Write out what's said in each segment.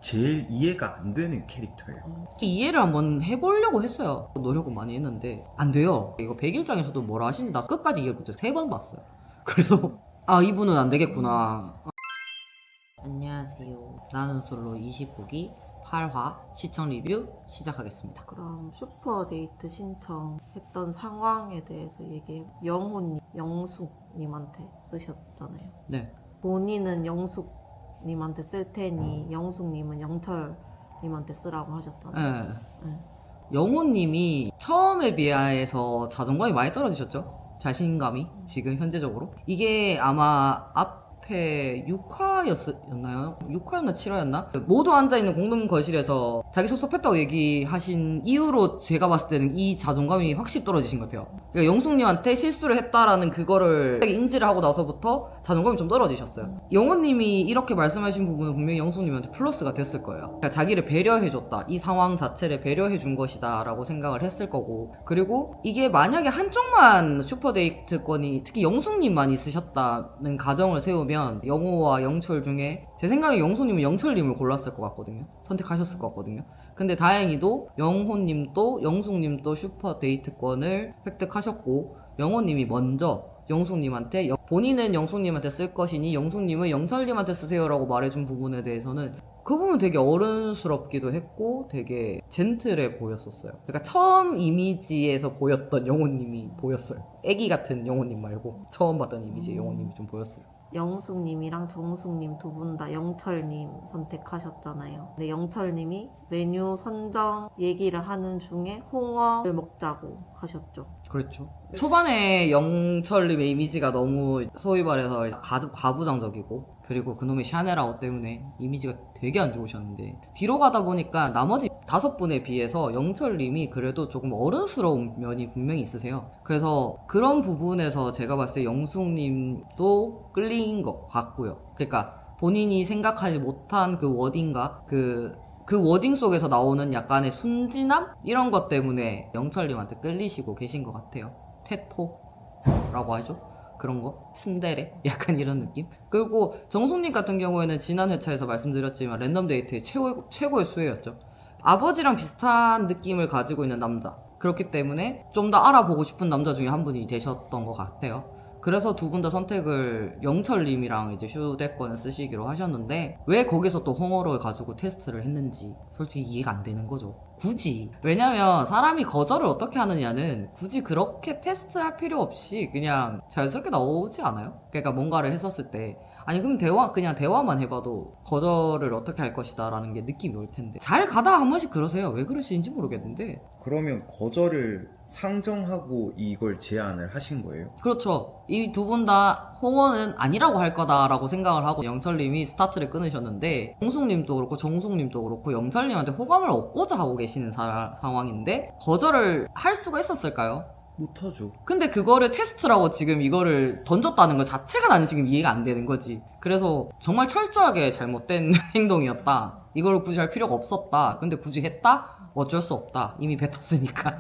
제일 이해가 안 되는 캐릭터예요. 이해를 한번 해보려고 했어요. 노력은 많이 했는데 안 돼요. 이거 100일장에서도 뭐라 하시는지 나 끝까지 이해를 못해요. 3번 봤어요. 그래서 아 이분은 안 되겠구나. 안녕하세요. 나는 솔로 29기 8화 시청 리뷰 시작하겠습니다. 그럼 슈퍼데이트 신청했던 상황에 대해서 얘기해. 영호님, 영숙님한테 쓰셨잖아요. 네. 본인은 영숙님한테 쓸 테니 영숙님은 영철님한테 쓰라고 하셨잖아요. 네. 네. 영호님이 처음에 비해서 자존감이 많이 떨어지셨죠? 자신감이 지금 현재적으로 이게 아마 앞에 6화였나요? 6화였나 7화였나? 모두 앉아있는 공동 거실에서 자기 섭섭했다고 얘기하신 이후로 제가 봤을 때는 이 자존감이 확실히 떨어지신 것 같아요. 그러니까 영숙님한테 실수를 했다라는 그거를 인지를 하고 나서부터 자존감이 좀 떨어지셨어요. 영호님이 이렇게 말씀하신 부분은 분명히 영숙님한테 플러스가 됐을 거예요. 그러니까 자기를 배려해줬다, 이 상황 자체를 배려해준 것이다 라고 생각을 했을 거고, 그리고 이게 만약에 한쪽만 슈퍼데이트권이 특히 영숙님만 있으셨다는 가정을 세우면 영호와 영철 중에 제 생각에 영숙님은 영철님을 골랐을 것 같거든요. 선택하셨을 것 같거든요. 근데 다행히도 영호님도 영숙님도 슈퍼데이트권을 획득하셨고, 영호님이 먼저 영숙님한테 본인은 영숙님한테 쓸 것이니 영숙님은 영철님한테 쓰세요라고 말해준 부분에 대해서는 그 부분 되게 어른스럽기도 했고 되게 젠틀해 보였었어요. 그러니까 처음 이미지에서 보였던 영호님이 보였어요. 애기 같은 영호님 말고 처음 봤던 이미지의 영호님이 좀 보였어요. 영숙님이랑 정숙님 두 분 다 영철님 선택하셨잖아요. 근데 영철님이 메뉴 선정 얘기를 하는 중에 홍어를 먹자고 하셨죠. 그렇죠. 초반에 영철님의 이미지가 너무 소위 말해서 과부장적이고, 그리고 그놈의 샤넬아웃 때문에 이미지가 되게 안 좋으셨는데 뒤로 가다 보니까 나머지 5분에 비해서 영철님이 그래도 조금 어른스러운 면이 분명히 있으세요. 그래서 그런 부분에서 제가 봤을 때 영숙님도 끌린 것 같고요. 그러니까 본인이 생각하지 못한 그 워딩과 그 워딩 속에서 나오는 약간의 순진함? 이런 것 때문에 영철님한테 끌리시고 계신 것 같아요. 테토라고 하죠? 그런 거? 츤데레? 약간 이런 느낌? 그리고 정숙님 같은 경우에는 지난 회차에서 말씀드렸지만 랜덤 데이트의 최고의 수혜였죠. 아버지랑 비슷한 느낌을 가지고 있는 남자. 그렇기 때문에 좀 더 알아보고 싶은 남자 중에 한 분이 되셨던 것 같아요. 그래서 두 분 다 선택을 영철님이랑 이제 휴대권을 쓰시기로 하셨는데, 왜 거기서 또 홍어를 가지고 테스트를 했는지 솔직히 이해가 안 되는 거죠. 굳이. 왜냐면 사람이 거절을 어떻게 하느냐는 굳이 그렇게 테스트할 필요 없이 그냥 자연스럽게 나오지 않아요? 그러니까 뭔가를 했었을 때 아니 그럼 그냥 대화만 해봐도 거절을 어떻게 할 것이다 라는 게 느낌이 올 텐데, 잘 가다 한 번씩 그러세요. 왜 그러시는지 모르겠는데. 그러면 거절을 상정하고 이걸 제안을 하신 거예요? 그렇죠. 이 두 분 다 홍어는 아니라고 할 거다라고 생각을 하고 영철님이 스타트를 끊으셨는데, 홍숙님도 그렇고 정숙님도 그렇고 영철님한테 호감을 얻고자 하고 계시는 상황인데 거절을 할 수가 있었을까요? 못하죠. 근데 그거를 테스트라고 지금 이거를 던졌다는 것 자체가 나는 지금 이해가 안 되는 거지. 그래서 정말 철저하게 잘못된 행동이었다. 이걸 굳이 할 필요가 없었다. 근데 굳이 했다? 어쩔 수 없다. 이미 뱉었으니까.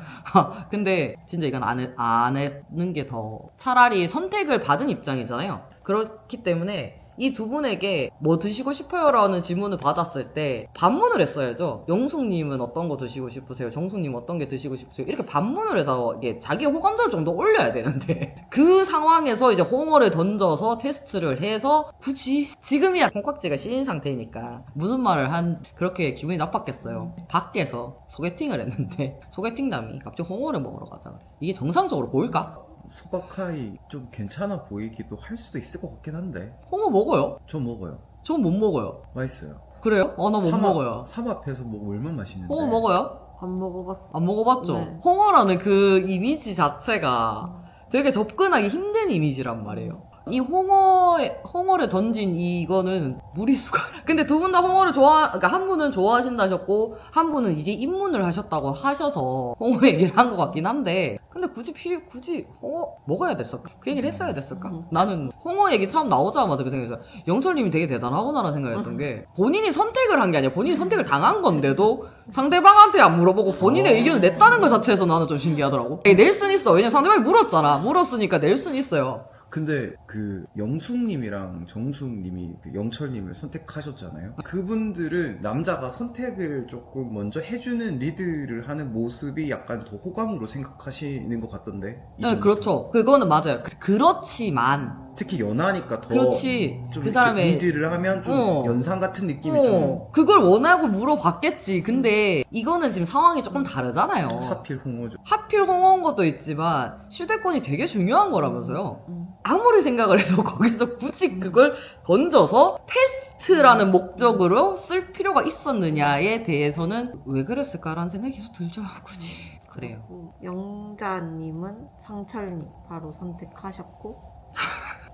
근데 진짜 이건 안 하는 게 더 차라리 선택을 받은 입장이잖아요. 그렇기 때문에 이 두 분에게 뭐 드시고 싶어요? 라는 질문을 받았을 때 반문을 했어야죠. 영숙님은 어떤 거 드시고 싶으세요? 정숙님 어떤 게 드시고 싶으세요? 이렇게 반문을 해서 이게 자기 호감도를 좀 더 올려야 되는데 그 상황에서 이제 홍어를 던져서 테스트를 해서 굳이 지금이야 콩깍지가 씌인 상태니까 무슨 말을 그렇게 기분이 나빴겠어요. 밖에서 소개팅을 했는데 소개팅남이 갑자기 홍어를 먹으러 가자. 이게 정상적으로 보일까? 소박하이 좀 괜찮아 보이기도 할 수도 있을 것 같긴 한데. 홍어 먹어요? 저 먹어요. 전 못 먹어요. 맛있어요. 그래요? 나 못 먹어요. 삼합해서 먹으면 얼마나 맛있는데. 홍어 먹어요? 안 먹어봤어. 안 먹어봤죠? 네. 홍어라는 그 이미지 자체가 되게 접근하기 힘든 이미지란 말이에요. 이 홍어를 던진 이거는 무리수가. 근데 두 분 다 홍어를 그러니까 한 분은 좋아하신다 하셨고, 한 분은 이제 입문을 하셨다고 하셔서 홍어 얘기를 한 것 같긴 한데, 근데 굳이 홍어 먹어야 됐을까? 그 얘기를 했어야 됐을까? 나는 홍어 얘기 처음 나오자마자 그 생각했어요. 영철님이 되게 대단하구나라는 생각했던 게, 본인이 선택을 한 게 아니라 본인이 선택을 당한 건데도 상대방한테 안 물어보고 본인의 의견을 냈다는 것 자체에서 나는 좀 신기하더라고. 낼 순 있어. 왜냐면 상대방이 물었잖아. 물었으니까 낼 순 있어요. 근데 그 영숙님이랑 정숙님이 그 영철님을 선택하셨잖아요. 그분들은 남자가 선택을 조금 먼저 해주는 리드를 하는 모습이 약간 더 호감으로 생각하시는 것 같던데. 네, 그렇죠. 그거는 맞아요. 그렇지만 특히 연하니까 더 그렇지. 좀 그 이렇게 사람의 리드를 하면 좀 어. 연상 같은 느낌이 좀 그걸 원하고 물어봤겠지. 근데 이거는 지금 상황이 조금 다르잖아요. 하필 홍어죠. 하필 홍어인 것도 있지만 휴대권이 되게 중요한 거라면서요. 음. 아무리 생각을 해도 거기서 굳이 그걸 던져서 테스트라는 목적으로 쓸 필요가 있었느냐에 대해서는 왜 그랬을까라는 생각이 계속 들죠. 굳이. 그래요. 영자님은 상철님 바로 선택하셨고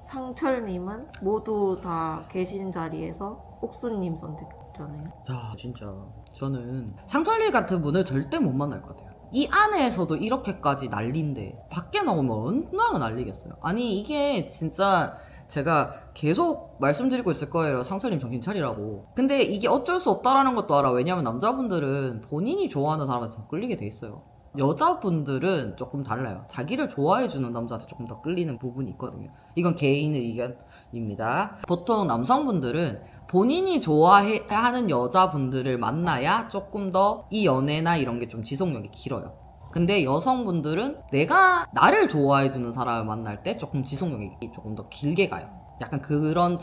상철님은 모두 다 계신 자리에서 옥수님 선택했잖아요. 야, 진짜 저는 상철리 같은 분을 절대 못 만날 것 같아요. 이 안에서도 이렇게까지 난리인데 밖에 나오면 얼마나 난리겠어요. 아니 이게 진짜 제가 계속 말씀드리고 있을 거예요. 상철님 정신 차리라고. 근데 이게 어쩔 수 없다라는 것도 알아. 왜냐면 남자분들은 본인이 좋아하는 사람한테 더 끌리게 돼 있어요. 여자분들은 조금 달라요. 자기를 좋아해주는 남자한테 조금 더 끌리는 부분이 있거든요. 이건 개인의 의견입니다. 보통 남성분들은 본인이 좋아하는 여자분들을 만나야 조금 더 이 연애나 이런 게 좀 지속력이 길어요. 근데 여성분들은 내가 나를 좋아해주는 사람을 만날 때 조금 지속력이 조금 더 길게 가요. 약간 그런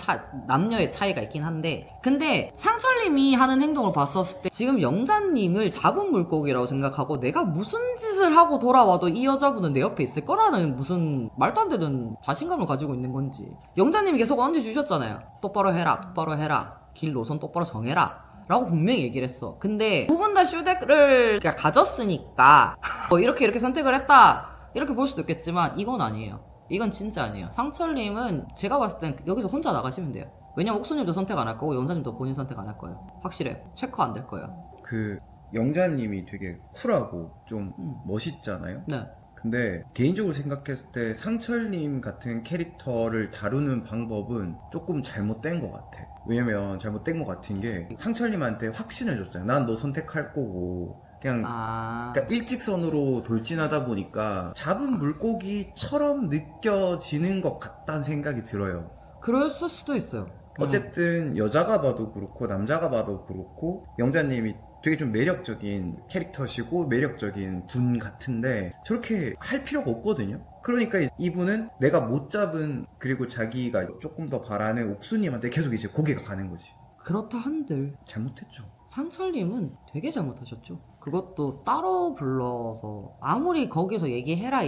남녀의 차이가 있긴 한데, 근데 상철님이 하는 행동을 봤었을 때 지금 영자님을 잡은 물고기라고 생각하고 내가 무슨 짓을 하고 돌아와도 이 여자분은 내 옆에 있을 거라는 무슨 말도 안 되는 자신감을 가지고 있는 건지. 영자님이 계속 얹어주셨잖아요. 똑바로 해라, 똑바로 해라, 길 노선 똑바로 정해라 라고 분명히 얘기를 했어. 근데 두 분 다 슈덱을 가졌으니까 이렇게 선택을 했다 이렇게 볼 수도 있겠지만 이건 아니에요. 이건 진짜 아니에요. 상철님은 제가 봤을 땐 여기서 혼자 나가시면 돼요. 왜냐면 옥수님도 선택 안 할 거고 영사님도 본인 선택 안 할 거예요. 확실해. 체크 안 될 거예요. 그 영자님이 되게 쿨하고 좀 멋있잖아요. 네. 근데 개인적으로 생각했을 때 상철님 같은 캐릭터를 다루는 방법은 조금 잘못된 것 같아. 왜냐면 잘못된 것 같은 게 상철님한테 확신을 줬잖아요. 난 너 선택할 거고 그냥 그러니까 일직선으로 돌진하다 보니까 잡은 물고기처럼 느껴지는 것 같다는 생각이 들어요. 그럴 수도 있어요. 어쨌든 여자가 봐도 그렇고 남자가 봐도 그렇고 영자님이 되게 좀 매력적인 캐릭터시고 매력적인 분 같은데 저렇게 할 필요가 없거든요. 그러니까 이분은 내가 못 잡은 그리고 자기가 조금 더 바라는 옥수님한테 계속 이제 고개가 가는 거지. 그렇다 한들 잘못했죠. 상철님은 되게 잘못하셨죠. 그것도 따로 불러서 아무리 거기서 얘기해라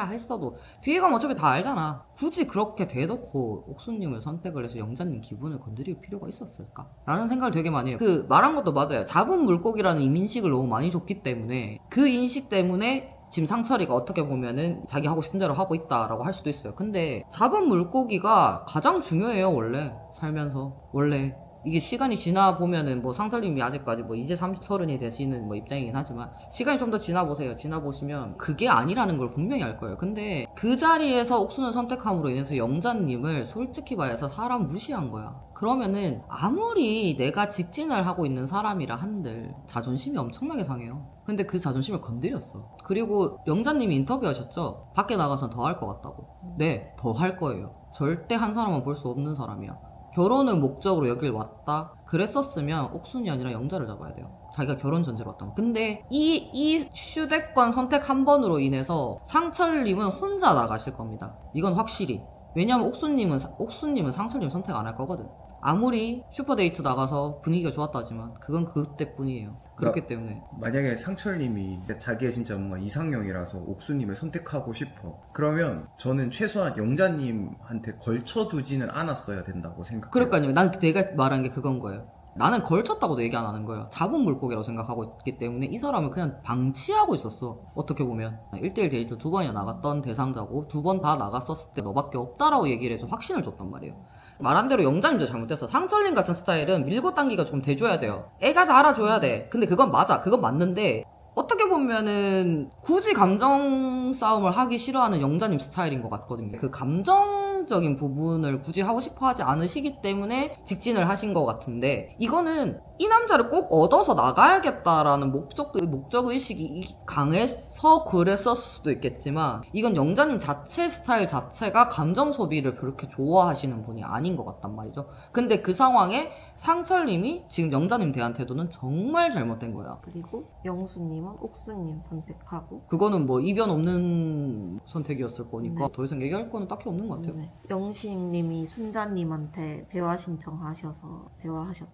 했어도 뒤에 가면 어차피 다 알잖아. 굳이 그렇게 대놓고 옥수님을 선택을 해서 영자님 기분을 건드릴 필요가 있었을까? 라는 생각을 되게 많이 해요. 그 말한 것도 맞아요. 잡은 물고기라는 이민식을 너무 많이 줬기 때문에 그 인식 때문에 지금 상철이가 어떻게 보면은 자기 하고 싶은 대로 하고 있다라고 할 수도 있어요. 근데 잡은 물고기가 가장 중요해요. 원래 살면서 원래 이게 시간이 지나 보면은 뭐 상철님이 아직까지 뭐 이제 30-30이 되시는 뭐 입장이긴 하지만 시간이 좀 더 지나보세요. 지나보시면 그게 아니라는 걸 분명히 알 거예요. 근데 그 자리에서 옥수는 선택함으로 인해서 영자님을 솔직히 말해서 사람 무시한 거야. 그러면은 아무리 내가 직진을 하고 있는 사람이라 한들 자존심이 엄청나게 상해요. 근데 그 자존심을 건드렸어. 그리고 영자님이 인터뷰하셨죠? 밖에 나가선 더 할 것 같다고. 네, 더 할 거예요. 절대 한 사람만 볼 수 없는 사람이야. 결혼을 목적으로 여길 왔다? 그랬었으면 옥순이 아니라 영자를 잡아야 돼요. 자기가 결혼 전제로 왔다면. 근데 이 휴대권 선택 한 번으로 인해서 상철님은 혼자 나가실 겁니다. 이건 확실히. 왜냐면 옥수님은 상철님 선택 안 할 거거든. 아무리 슈퍼데이트 나가서 분위기가 좋았다지만 그건 그때뿐이에요. 그렇기 때문에 만약에 상철님이 자기가 진짜 뭔가 이상형이라서 옥수님을 선택하고 싶어. 그러면 저는 최소한 영자님한테 걸쳐두지는 않았어야 된다고 생각해요. 그러니까요. 난 내가 말한 게 그건 거예요. 나는 걸쳤다고도 얘기 안 하는 거예요. 잡은 물고기라고 생각하고 있기 때문에 이 사람을 그냥 방치하고 있었어. 어떻게 보면 1대1 데이트 2번이나 나갔던 대상자고 2번 다 나갔었을 때 너밖에 없다라고 얘기를 해서 확신을 줬단 말이에요. 말한 대로 영자님도 잘못했어. 상철님 같은 스타일은 밀고 당기가 조금 돼줘야 돼요. 애가 다 알아줘야 돼. 근데 그건 맞아. 그건 맞는데 어떻게 보면은 굳이 감정 싸움을 하기 싫어하는 영자님 스타일인 것 같거든요. 그 감정 사생적인 부분을 굳이 하고 싶어 하지 않으시기 때문에 직진을 하신 것 같은데, 이거는 이 남자를 꼭 얻어서 나가야겠다라는 목적의식이 강해서 그랬었을 수도 있겠지만, 이건 영자님 자체 스타일 자체가 감정 소비를 그렇게 좋아하시는 분이 아닌 것 같단 말이죠. 근데 그 상황에 상철님이 지금 영자님 대한 태도는 정말 잘못된 거야. 그리고 영수님은 옥수님 선택하고 그거는 뭐 이변 없는 선택이었을 거니까 네. 더 이상 얘기할 거는 딱히 없는 것 같아요. 네. 영식님이 순자님한테 대화 신청하셔서 대화하셨죠.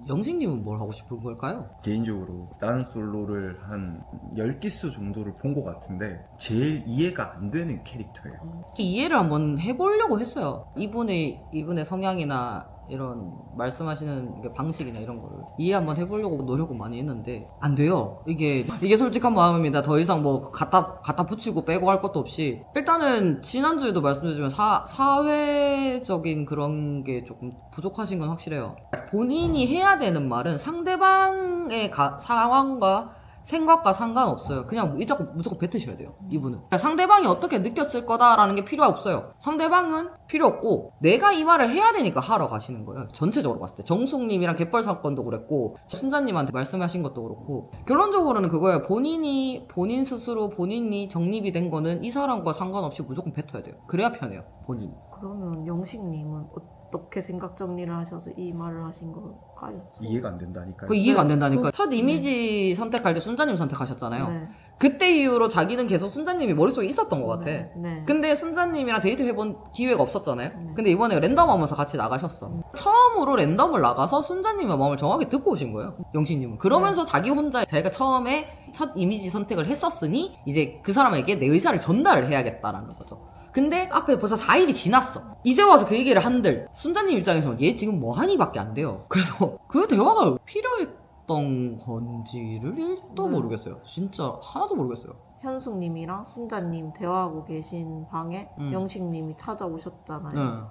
영식님은 뭘 하고 싶은 걸까요? 개인적으로 나는 솔로를 한 10기수 정도를 본 것 같은데 제일 이해가 안 되는 캐릭터예요. 이해를 한번 해보려고 했어요. 이분의 성향이나 이런 말씀하시는 방식이나 이런 거를 이해 한번 해보려고 노력을 많이 했는데 안 돼요. 이게 솔직한 마음입니다. 더 이상 뭐 갖다 붙이고 빼고 할 것도 없이, 일단은 지난주에도 말씀드리지만 사회적인 그런 게 조금 부족하신 건 확실해요. 본인이 해야 되는 말은 상대방의 상황과 생각과 상관없어요. 그냥 무조건 뱉으셔야 돼요, 이분은. 그러니까 상대방이 어떻게 느꼈을 거다라는 게 필요 없어요. 상대방은 필요 없고, 내가 이 말을 해야 되니까 하러 가시는 거예요. 전체적으로 봤을 때. 정숙님이랑 갯벌 사건도 그랬고, 순자님한테 말씀하신 것도 그렇고, 결론적으로는 그거예요. 본인 스스로 본인이 정립이 된 거는 이 사람과 상관없이 무조건 뱉어야 돼요. 그래야 편해요, 본인이. 그러면 영식님은 어떻게 생각 정리를 하셔서 이 말을 하신 걸까요? 이해가 안 된다니까요. 그 이해가 안 된다니까. 첫 이미지 선택할 때 순자님 선택하셨잖아요. 네. 그때 이후로 자기는 계속 순자님이 머릿속에 있었던 것 같아. 네. 근데 순자님이랑 데이트 해본 기회가 없었잖아요. 네. 근데 이번에 랜덤 하면서 같이 나가셨어. 처음으로 랜덤을 나가서 순자님의 마음을 정확히 듣고 오신 거예요, 영식님은. 그러면서 자기 혼자 자기가 처음에 첫 이미지 선택을 했었으니 이제 그 사람에게 내 의사를 전달을 해야겠다라는 거죠. 근데 앞에 벌써 4일이 지났어. 이제 와서 그 얘기를 한들 순자님 입장에서는 얘 지금 뭐하니밖에 안 돼요. 그래서 그 대화가 필요했던 건지를 1도 모르겠어요. 진짜 하나도 모르겠어요. 현숙님이랑 순자님 대화하고 계신 방에 영식님이 찾아오셨잖아요. 네.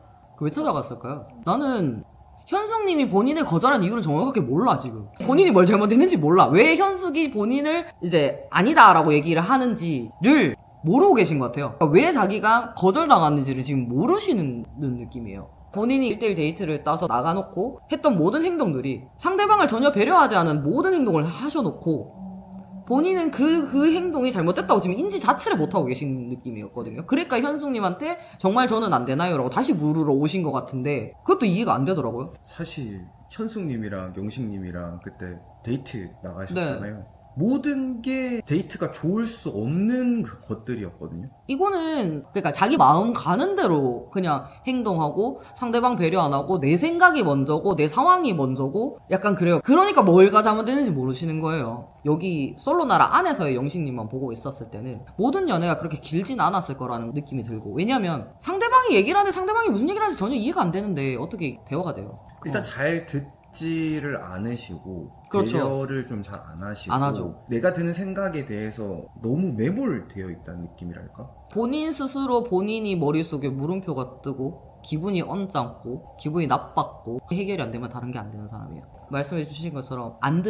왜 찾아갔을까요? 나는 현숙님이 본인을 거절한 이유를 정확하게 몰라, 지금. 본인이 뭘 잘못했는지 몰라. 왜 현숙이 본인을 이제 아니다라고 얘기를 하는지를 모르고 계신 것 같아요. 그러니까 왜 자기가 거절당했는지를 지금 모르시는 느낌이에요. 본인이 1대1 데이트를 따서 나가놓고 했던 모든 행동들이 상대방을 전혀 배려하지 않은 모든 행동을 하셔놓고 본인은 그 행동이 잘못됐다고 지금 인지 자체를 못하고 계신 느낌이었거든요. 그러니까 현숙님한테 정말 저는 안 되나요? 라고 다시 물으러 오신 것 같은데 그것도 이해가 안 되더라고요. 사실 현숙님이랑 영식님이랑 그때 데이트 나가셨잖아요. 모든 게 데이트가 좋을 수 없는 그 것들이었거든요. 이거는 그러니까 자기 마음 가는 대로 그냥 행동하고 상대방 배려 안 하고 내 생각이 먼저고 내 상황이 먼저고 약간 그래요. 그러니까 뭘가 잘못되는지 모르시는 거예요. 여기 솔로나라 안에서의 영식님만 보고 있었을 때는 모든 연애가 그렇게 길진 않았을 거라는 느낌이 들고, 왜냐면 상대방이 얘기를 하는데 상대방이 무슨 얘기를 하는지 전혀 이해가 안 되는데 어떻게 대화가 돼요? 일단 잘 듣지를 않으시고 그렇죠. 배려를 좀 잘 안 하시고 안 하죠. 내가 드는 생각에 대해서 너무 매몰되어 있다는 느낌이랄까? 본인 스스로 본인이 머릿속에 물음표가 뜨고 기분이 언짢고 기분이 나빴고 해결이 안 되면 다른 게 안 되는 사람이에요. 말씀해 주신 것처럼 안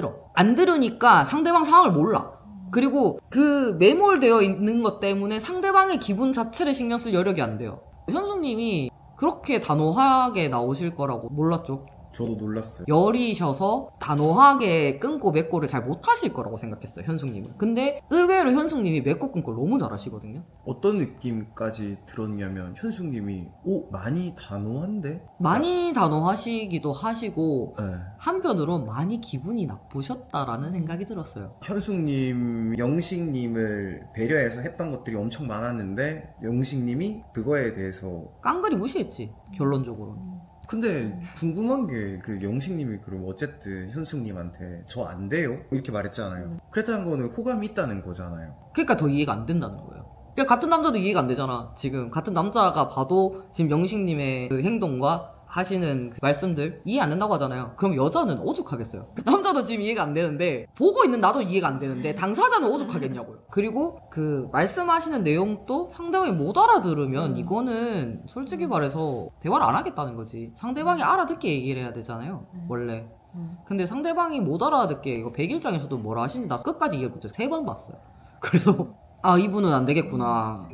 들으니까 상대방 상황을 몰라. 그리고 그 매몰되어 있는 것 때문에 상대방의 기분 자체를 신경 쓸 여력이 안 돼요. 현숙님이 그렇게 단호하게 나오실 거라고 몰랐죠. 저도 놀랐어요. 여리셔서 단호하게 끊고 맺고를 잘 못하실 거라고 생각했어요, 현숙님은. 근데 의외로 현숙님이 맺고 끊고 너무 잘하시거든요. 어떤 느낌까지 들었냐면 현숙님이 많이 단호한데? 많이 단호하시기도 하시고 네. 한편으로 많이 기분이 나쁘셨다라는 생각이 들었어요. 현숙님, 영식님을 배려해서 했던 것들이 엄청 많았는데 영식님이 그거에 대해서 깡그리 무시했지, 결론적으로는. 근데 궁금한 게 그 영식님이 그럼 어쨌든 현숙님한테 저 안 돼요? 이렇게 말했잖아요. 그랬다는 거는 호감이 있다는 거잖아요. 그러니까 더 이해가 안 된다는 거예요. 그러니까 같은 남자도 이해가 안 되잖아. 지금 같은 남자가 봐도 지금 영식님의 그 행동과 하시는 그 말씀들 이해 안 된다고 하잖아요. 그럼 여자는 오죽하겠어요. 남자도 지금 이해가 안 되는데 보고 있는 나도 이해가 안 되는데 당사자는 오죽하겠냐고요. 그리고 그 말씀하시는 내용도 상대방이 못 알아들으면 이거는 솔직히 말해서 대화를 안 하겠다는 거지. 상대방이 알아듣게 얘기를 해야 되잖아요, 원래. 근데 상대방이 못 알아듣게 이거 100일장에서도 뭐라 하시는지 나 끝까지 이해 못해요. 3번 봤어요. 그래서 아, 이분은 안 되겠구나.